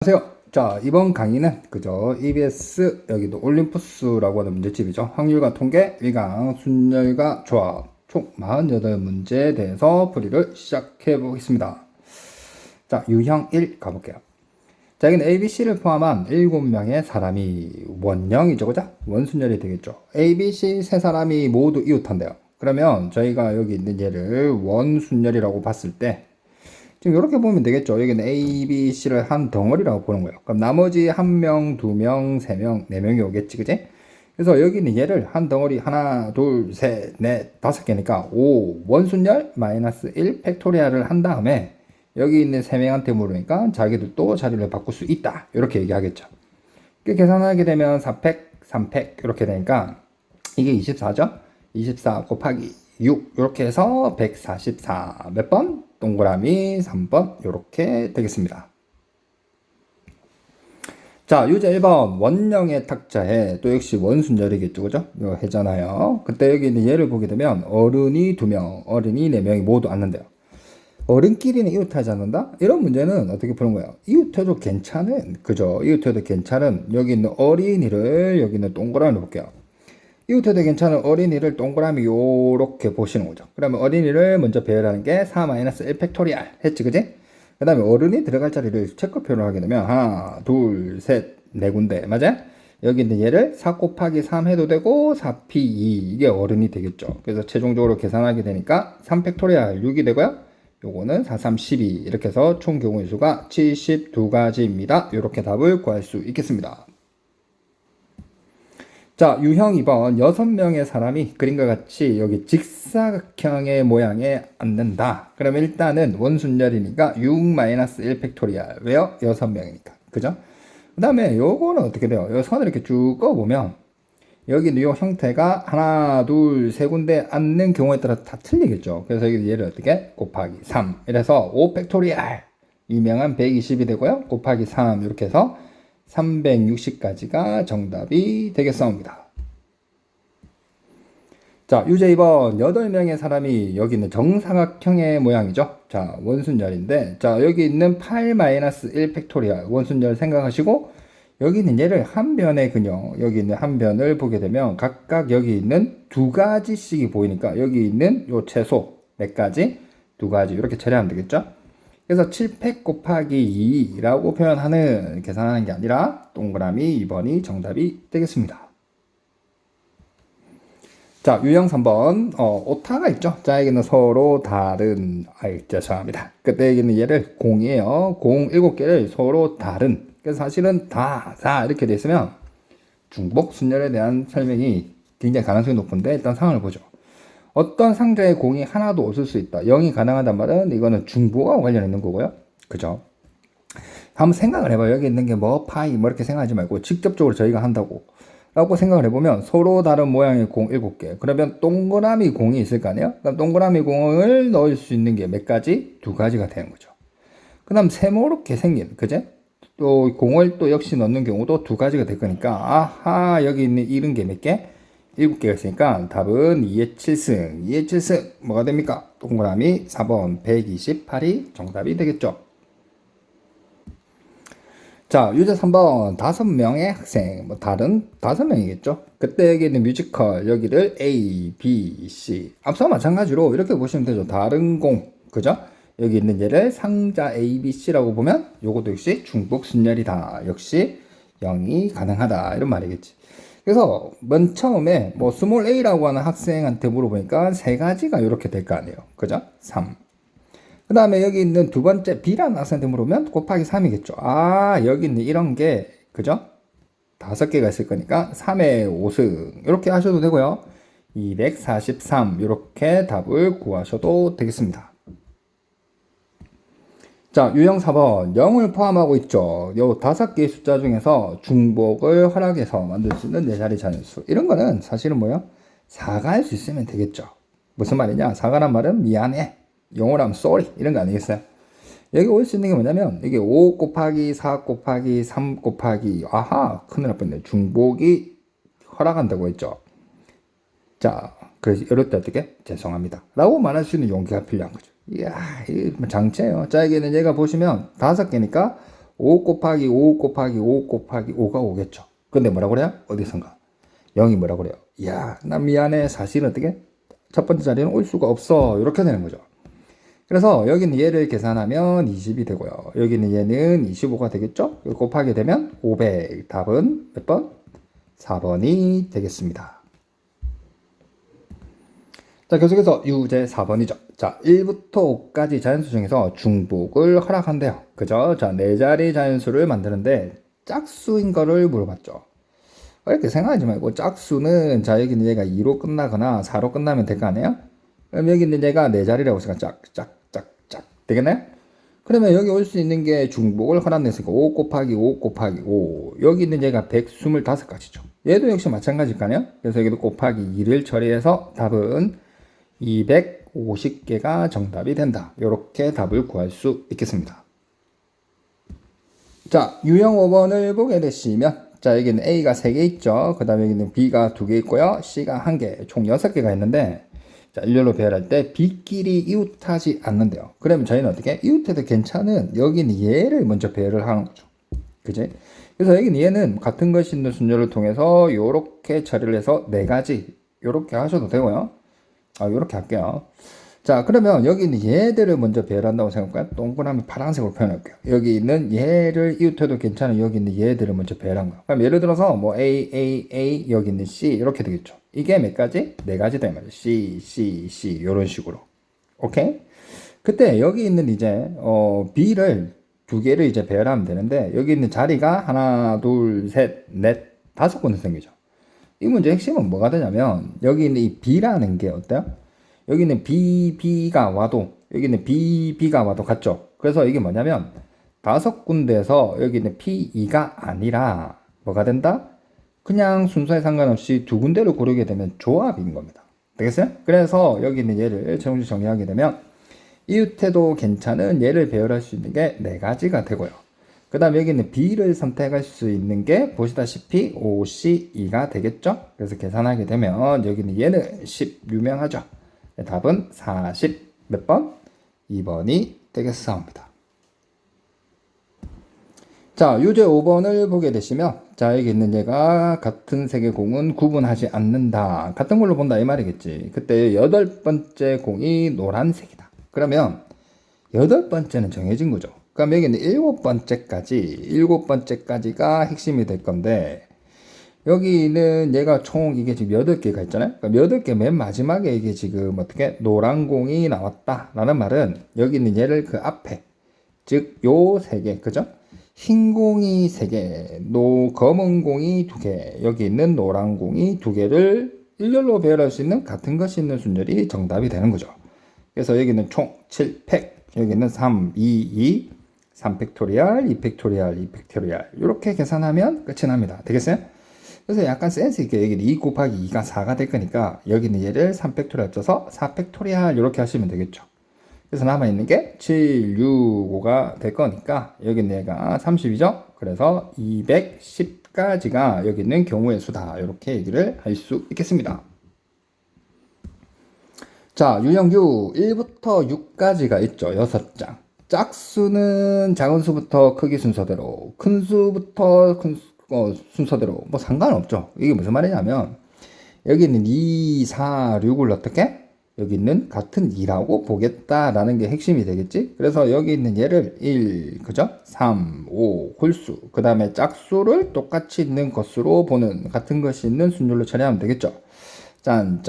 안녕하세요. 자, 이번 강의는 그죠? EBS 여기도 올림푸스라고 하는 문제집이죠. 확률과 통계, 위강, 순열과 조합 총 48문제에 대해서 풀이를 시작해 보겠습니다. 자, 유형 1 가볼게요. 자, 여기는 ABC를 포함한 7명의 사람이 원형이죠, 그죠? 원순열이 되겠죠. ABC 세 사람이 모두 이웃한대요. 그러면 저희가 여기 있는 얘를 원순열이라고 봤을 때 지금 이렇게 보면 되겠죠. 여기는 A, B, C를 한 덩어리라고 보는 거예요. 그럼 나머지 1명, 2명, 3명, 4명이 오겠지, 그지? 그래서 여기는 얘를 한 덩어리 하나, 둘, 셋, 넷, 5개니까 5 원순열 마이너스 1 팩토리얼을 한 다음에 여기 있는 3명한테 물으니까 자기들도 자리를 바꿀 수 있다. 이렇게 얘기하겠죠. 계산하게 되면 4팩, 3팩 이렇게 되니까 이게 24죠? 24 곱하기 6 이렇게 해서 144 몇 번? 동그라미 3번 이렇게 되겠습니다. 자, 유제 1번 원령의 탁자에 또 역시 원순열이겠죠, 그죠? 이거 해잖아요. 그때 여기 있는 예를 보게 되면 어른이 2명, 어린이 4명이 모두 앉는데요. 어른끼리는 이웃하지 않는다? 이런 문제는 어떻게 푸는 거예요? 이웃해도 괜찮은, 그죠? 이웃해도 괜찮은 여기 있는 어린이를 여기 있는 동그라미로 볼게요. 이웃해도 괜찮은 어린이를 동그라미 요렇게 보시는 거죠. 그러면 어린이를 먼저 배열하는 게 4-1 팩토리얼 했지, 그지? 그 다음에 어른이 들어갈 자리를 체크표를 하게 되면 하나, 둘, 셋, 네 군데, 맞아? 여기 있는 얘를 4 곱하기 3 해도 되고 4p2 이게 어른이 되겠죠. 그래서 최종적으로 계산하게 되니까 3 팩토리얼 6이 되고요. 요거는 4, 3, 12 이렇게 해서 총 경우의 수가 72가지입니다. 이렇게 답을 구할 수 있겠습니다. 자, 유형 2번 6명의 사람이 그림과 같이 여기 직사각형의 모양에 앉는다. 그러면 일단은 원순열이니까 6-1 팩토리얼. 왜요? 6명이니까. 그죠? 그 다음에 요거는 어떻게 돼요? 요 선을 이렇게 쭉 꺼보면 여기 이 형태가 하나, 둘, 세 군데 앉는 경우에 따라 다 틀리겠죠. 그래서 여기 얘를 어떻게? 곱하기 3. 이래서 5 팩토리얼. 유명한 120이 되고요. 곱하기 3 이렇게 해서 360까지가 정답이 되겠습니다. 자, 유제 2번 8명의 사람이 여기 있는 정사각형의 모양이죠. 자, 원순열인데 자, 여기 있는 8-1 팩토리얼 원순열 생각하시고 여기 있는 얘를 한 변의 근형, 여기 있는 한 변을 보게 되면 각각 여기 있는 두 가지씩이 보이니까 여기 있는 요 채소 몇 가지? 두 가지 이렇게 처리하면 되겠죠. 그래서 7팩 곱하기 2라고 표현하는 계산하는 게 아니라 동그라미 2번이 정답이 되겠습니다. 자, 유형 3번 오타가 있죠. 자, 여기는 서로 다른 죄송합니다. 그때 여기는 얘를 공이에요. 공 7개를 서로 다른. 그래서 사실은 다 이렇게 돼 있으면 중복 순열에 대한 설명이 굉장히 가능성이 높은데 일단 상황을 보죠. 어떤 상자에 공이 하나도 없을 수 있다. 0이 가능하단 말은 이거는 중복하고 관련 있는 거고요. 그죠? 한번 생각을 해봐요. 여기 있는 게 뭐 파이 뭐 이렇게 생각하지 말고 직접적으로 저희가 한다고 라고 생각을 해보면 서로 다른 모양의 공 7개. 그러면 동그라미 공이 있을 거 아니에요? 그럼 동그라미 공을 넣을 수 있는 게 몇 가지? 2가지가 되는 거죠. 그 다음 세모롭게 생긴, 그제? 또 공을 또 역시 넣는 경우도 2가지가 될 거니까 아하 여기 있는 이런 게 몇 개? 7개가 있으니까 답은 2의 7승. 2의 7승 뭐가 됩니까? 동그라미 4번 128이 정답이 되겠죠. 자, 유제 3번 5명의 학생, 뭐 다른 5명이겠죠. 그때 여기 있는 뮤지컬 여기를 A, B, C 앞서 마찬가지로 이렇게 보시면 되죠. 다른 공, 그죠? 여기 있는 얘를 상자 A, B, C라고 보면 요것도 역시 중복 순열이다. 역시 0이 가능하다 이런 말이겠지. 그래서 맨 처음에 뭐 스몰 a라고 하는 학생한테 물어보니까 3가지가 이렇게 될 거 아니에요. 그죠? 3. 그 다음에 여기 있는 두 번째 B라는 학생한테 물어보면 곱하기 3이겠죠. 아, 여기 있는 이런 게, 그죠? 5개가 있을 거니까 3의 5승. 이렇게 하셔도 되고요. 243. 이렇게 답을 구하셔도 되겠습니다. 자, 유형 4번. 0을 포함하고 있죠. 요 5개의 숫자 중에서 중복을 허락해서 만들 수 있는 4자리 자연수. 이런 거는 사실은 뭐예요? 4가 할 수 있으면 되겠죠. 무슨 말이냐? 4가란 말은 미안해. 영어로 하면 sorry. 이런 거 아니겠어요? 여기 올 수 있는 게 뭐냐면, 이게 5 곱하기 4 곱하기 3 곱하기, 아하, 큰일 날 뻔했네. 중복이 허락한다고 했죠. 자, 그래서 이럴 때 어떻게? 죄송합니다. 라고 말할 수 있는 용기가 필요한 거죠. 이야, 이 장치예요. 자, 여기는 얘가 보시면 5개니까 5 곱하기 5 곱하기 5 곱하기 5가 5겠죠. 근데 뭐라고 그래요? 어디선가? 0이 뭐라고 그래요? 이야, 나 미안해. 사실은 어떻게? 첫 번째 자리는 올 수가 없어. 이렇게 되는 거죠. 그래서 여기는 얘를 계산하면 20이 되고요. 여기는 얘는 25가 되겠죠? 곱하게 되면 500. 답은 몇 번? 4번이 되겠습니다. 자, 계속해서 유제 4번이죠. 자, 1부터 5까지 자연수 중에서 중복을 허락한대요. 그죠? 자, 네 자리 자연수를 만드는데 짝수인 거를 물어봤죠. 이렇게 생각하지 말고 짝수는 자, 여기는 얘가 2로 끝나거나 4로 끝나면 될 거 아니에요? 그럼 여기 있는 얘가 네 자리라고 생각 짝 되겠나요? 그러면 여기 올 수 있는 게 중복을 허락했으니까 5 곱하기 5 곱하기 5. 여기 있는 얘가 125가지죠. 얘도 역시 마찬가지일 거 아니에요? 그래서 여기도 곱하기 2를 처리해서 답은 250개가 정답이 된다. 이렇게 답을 구할 수 있겠습니다. 자, 유형 5번을 보게 되시면 자, 여기는 A가 3개 있죠. 그 다음에 여기는 B가 2개 있고요. C가 1개, 총 6개가 있는데 자, 일렬로 배열할 때 B끼리 이웃하지 않는데요. 그러면 저희는 어떻게? 이웃해도 괜찮은 여기는 얘를 먼저 배열을 하는 거죠. 그지? 그래서 여기는 얘는 같은 것이 있는 순서를 통해서 요렇게 처리를 해서 4가지 요렇게 하셔도 되고요. 요렇게 할게요. 자, 그러면 여기 있는 얘들을 먼저 배열한다고 생각할까요? 동그라미 파란색으로 표현할게요. 여기 있는 얘를 이웃해도 괜찮은 여기 있는 얘들을 먼저 배열한 거예요. 그럼 예를 들어서 뭐 A, 여기 있는 C 이렇게 되겠죠. 이게 몇 가지? 4가지 되는 말이에요. C 이런 식으로. 오케이? 그때 여기 있는 이제 B를 2개를 이제 배열하면 되는데 여기 있는 자리가 하나, 둘, 셋, 넷, 5군데 생기죠. 이 문제 핵심은 뭐가 되냐면 여기 있는 이 B라는 게 어때요? 여기는 B가 와도 여기는 B가 와도 같죠. 그래서 이게 뭐냐면 5군데에서 여기는 P2가 아니라 뭐가 된다? 그냥 순서에 상관없이 2군데를 고르게 되면 조합인 겁니다. 되겠어요? 그래서 여기는 얘를 정리하게 되면 이웃해도 괜찮은 얘를 배열할 수 있는 게 4가지가 되고요. 그 다음 여기는 B를 선택할 수 있는 게 보시다시피 OC2가 되겠죠? 그래서 계산하게 되면 여기는 얘는 10 유명하죠? 답은 40 몇 번? 2번이 되겠습니다. 자, 유제 5번을 보게 되시면 자, 여기 있는 얘가 같은 색의 공은 구분하지 않는다. 같은 걸로 본다 이 말이겠지. 그때 8번째 공이 노란색이다. 그러면 8번째는 정해진 거죠. 그럼 여기는 7번째까지가 핵심이 될 건데 여기는 얘가 총 이게 지금 8개가 있잖아요. 그럼 8개 맨 마지막에 이게 지금 어떻게 노란 공이 나왔다 라는 말은 여기 있는 얘를 그 앞에 즉 요 3개 그죠? 흰 공이 3개, 검은 공이 2개, 여기 있는 노란 공이 2개를 일렬로 배열할 수 있는 같은 것이 있는 순열이 정답이 되는 거죠. 그래서 여기는 총 7팩, 여기는 3, 2, 3팩토리얼, 2팩토리얼 이렇게 계산하면 끝이 납니다. 되겠어요? 그래서 약간 센스 있게 여기는 2 곱하기 2가 4가 될 거니까 여기는 얘를 3팩토리얼 합쳐서 4팩토리얼 이렇게 하시면 되겠죠. 그래서 남아있는 게 7, 6, 5가 될 거니까 여기는 얘가 30이죠. 그래서 210까지가 여기 있는 경우의 수다. 이렇게 얘기를 할 수 있겠습니다. 자, 유형규 1부터 6까지가 있죠. 6장. 짝수는 작은 수부터 크기 순서대로, 큰 수부터 순서대로 뭐 상관없죠. 이게 무슨 말이냐면 여기 있는 2, 4, 6을 어떻게? 여기 있는 같은 2라고 보겠다라는 게 핵심이 되겠지. 그래서 여기 있는 얘를 1, 그죠? 3, 5 홀수, 그 다음에 짝수를 똑같이 있는 것으로 보는 같은 것이 있는 순열로 처리하면 되겠죠. 짠.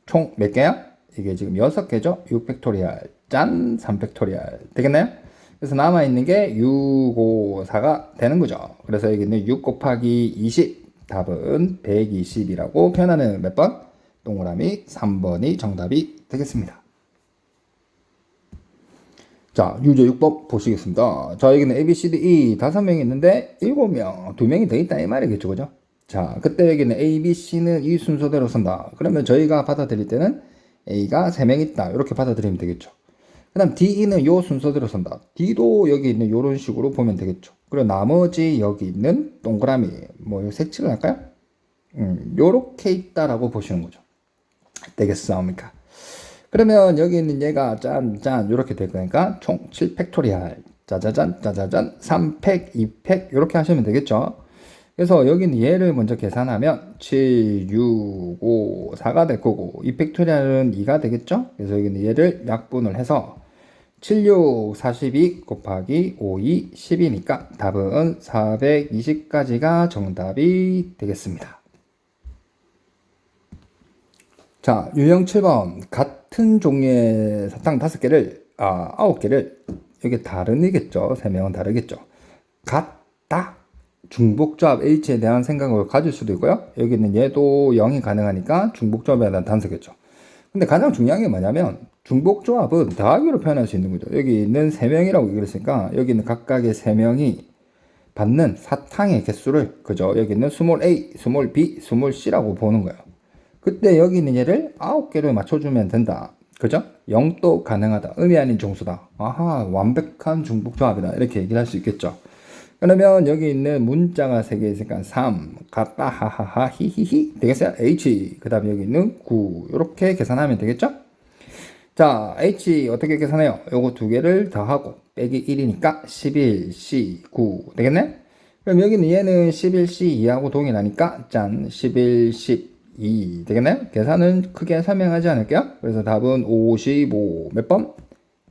총 몇 개야? 이게 지금 6개죠? 6팩토리얼, 짠, 3팩토리얼. 되겠나요? 그래서 남아있는 게 6, 5, 4가 되는 거죠. 그래서 여기 있는 6 곱하기 20, 답은 120이라고 표현하는 몇 번? 동그라미 3번이 정답이 되겠습니다. 자, 유제 6번 보시겠습니다. 자, 여기는 A, B, C, D, E 5명이 있는데 7명, 2명이 더 있다 이 말이겠죠. 그죠? 자, 그때 여기는 A, B, C는 이 순서대로 쓴다. 그러면 저희가 받아들일 때는 A가 3명 있다. 이렇게 받아들이면 되겠죠. 그 다음 D는 요 순서대로 쓴다. D도 여기 있는 요런 식으로 보면 되겠죠. 그리고 나머지 여기 있는 동그라미, 뭐 색칠을 할까요? 요렇게 있다라고 보시는 거죠. 되겠습니까? 그러면 여기 있는 얘가 짠 이렇게 될 거니까 총 7팩토리얼 짜자잔, 짜자잔, 3팩, 2팩 이렇게 하시면 되겠죠. 그래서 여기는 얘를 먼저 계산하면 7, 6, 5, 4가 될 거고 2팩토리얼은 2가 되겠죠. 그래서 여기는 얘를 약분을 해서 7, 6, 42 곱하기 5, 2, 10이니까 답은 420까지가 정답이 되겠습니다. 자, 유형 7번. 같은 종류의 사탕 5개를, 9개를, 이게 다른이겠죠. 3명은 다르겠죠. 같다. 중복조합 H에 대한 생각을 가질 수도 있고요. 여기는 얘도 0이 가능하니까 중복조합에 대한 단서겠죠. 근데 가장 중요한 게 뭐냐면, 중복조합은 더하기로 표현할 수 있는 거죠. 여기 있는 3명이라고 얘기를 했으니까, 여기 있는 각각의 3명이 받는 사탕의 개수를, 그죠? 여기 있는 스몰 a, 스몰 b, 스몰 c라고 보는 거예요. 그때 여기 있는 얘를 9개를 맞춰주면 된다. 그죠? 0도 가능하다. 의미 아닌 정수다. 아하, 완벽한 중복조합이다. 이렇게 얘기를 할 수 있겠죠. 그러면 여기 있는 문자가 3개 있으니까 3, 같다, 하하하, 히히히. 되겠어요? H. 그 다음에 여기 있는 9. 이렇게 계산하면 되겠죠? 자, H 어떻게 계산해요? 요거 2개를 더하고 빼기 1이니까 11C 9 되겠네? 그럼 여기는 얘는 11C 2하고 동일하니까 짠 11, 12 되겠네? 계산은 크게 설명하지 않을게요. 그래서 답은 55 몇 번?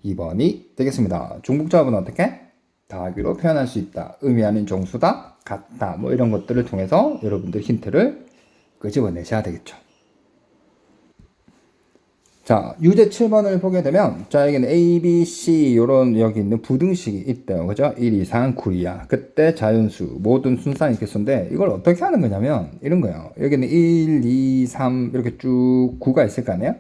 2번이 되겠습니다. 중복조합은 어떻게? 더하기로 표현할 수 있다. 의미하는 정수다, 같다 뭐 이런 것들을 통해서 여러분들 힌트를 끄집어내셔야 되겠죠. 자, 유제 7번을 보게 되면, 자, 여기는 A, B, C, 요런, 여기 있는 부등식이 있대요. 그죠? 1, 2, 3, 9 이하. 그때 자연수, 모든 순산이 개수인데, 이걸 어떻게 하는 거냐면, 이런 거예요. 여기는 1, 2, 3, 이렇게 쭉 9가 있을 거 아니에요?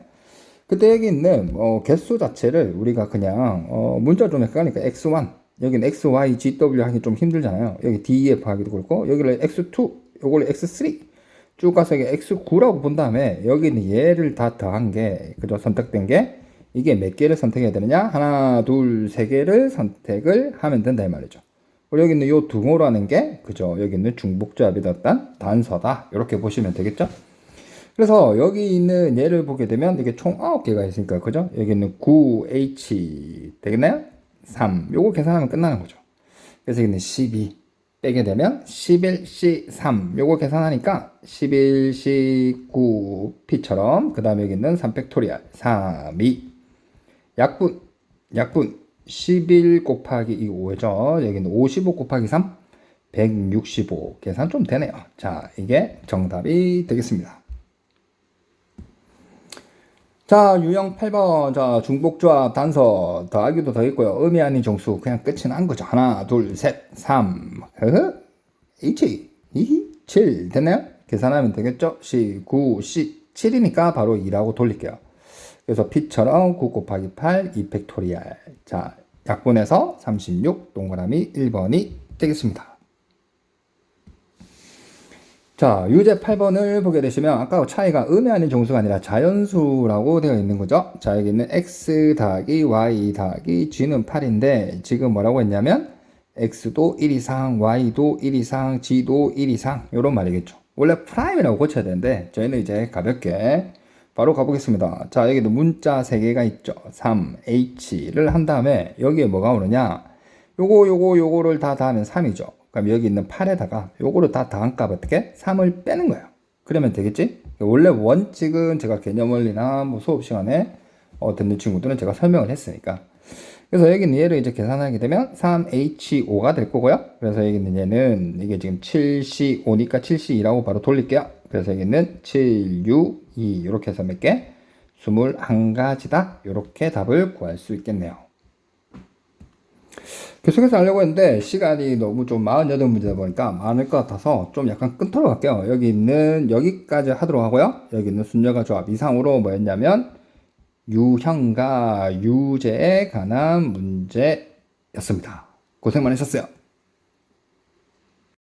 그때 여기 있는, 개수 자체를 우리가 그냥, 문자 좀 헷갈리니까 X1, 여기는 X, Y, G, W 하기 좀 힘들잖아요. 여기 D, E, F 하기도 그렇고, 여기를 X2, 요걸 X3, 쭉 가서 이게 X9라고 본 다음에 여기는 얘를 다 더한 게, 그죠? 선택된 게 이게 몇 개를 선택해야 되느냐? 하나, 둘, 세 개를 선택을 하면 된다 이 말이죠. 그리고 여기 있는 요 등호라는 게, 그죠? 여기 있는 중복조합이 됐던 단서다. 이렇게 보시면 되겠죠? 그래서 여기 있는 얘를 보게 되면 이게 총 9개가 있으니까, 그죠? 여기 있는 9H 되겠나요? 3. 요거 계산하면 끝나는 거죠. 그래서 여기 있는 12. 빼게 되면 11C3 요거 계산하니까 11C9P처럼 그 다음에 여기 있는 3팩토리얼 3, 2 약분 11 곱하기 이 5죠. 여기는 55 곱하기 3 165 계산 좀 되네요. 자, 이게 정답이 되겠습니다. 자, 유형 8번. 자, 중복조합 단서 더하기도 더 있고요. 의미 아닌 정수 그냥 끝이 난 거죠. 하나, 둘, 셋, 3. H, 2, 7 됐나요? 계산하면 되겠죠? C, 9, C, 7이니까 바로 2라고 돌릴게요. 그래서 P처럼 9 곱하기 8, 2팩토리얼. 자, 약분해서 36, 동그라미 1번이 되겠습니다. 자, 유제 8번을 보게 되시면 아까 차이가 의미 아닌 정수가 아니라 자연수라고 되어 있는 거죠. 자, 여기 있는 x 더하기 y 더하기 g는 8인데 지금 뭐라고 했냐면 x도 1 이상, y도 1 이상, g도 1 이상 이런 말이겠죠. 원래 프라임이라고 고쳐야 되는데 저희는 이제 가볍게 바로 가보겠습니다. 자, 여기도 문자 3개가 있죠. 3, h를 한 다음에 여기에 뭐가 오느냐, 요거를 다 더하면 3이죠. 그럼 여기 있는 8에다가 요거를 다 더한 값 어떻게? 3을 빼는 거예요. 그러면 되겠지? 원래 원칙은 제가 개념원리나 뭐 수업 시간에 듣는 친구들은 제가 설명을 했으니까. 그래서 여기는 얘를 이제 계산하게 되면 3H5가 될 거고요. 그래서 여기 있는 얘는 이게 지금 7C5니까 7C2라고 바로 돌릴게요. 그래서 여기는 7, 6, 2 이렇게 해서 몇 개? 21가지다. 이렇게 답을 구할 수 있겠네요. 계속해서 하려고 했는데 시간이 너무 좀 48문제다 보니까 많을 것 같아서 좀 약간 끊도록 할게요. 여기 있는 여기까지 하도록 하고요. 여기 있는 순열과 조합 이상으로 뭐였냐면 유형과 유제에 관한 문제였습니다. 고생 많으셨어요.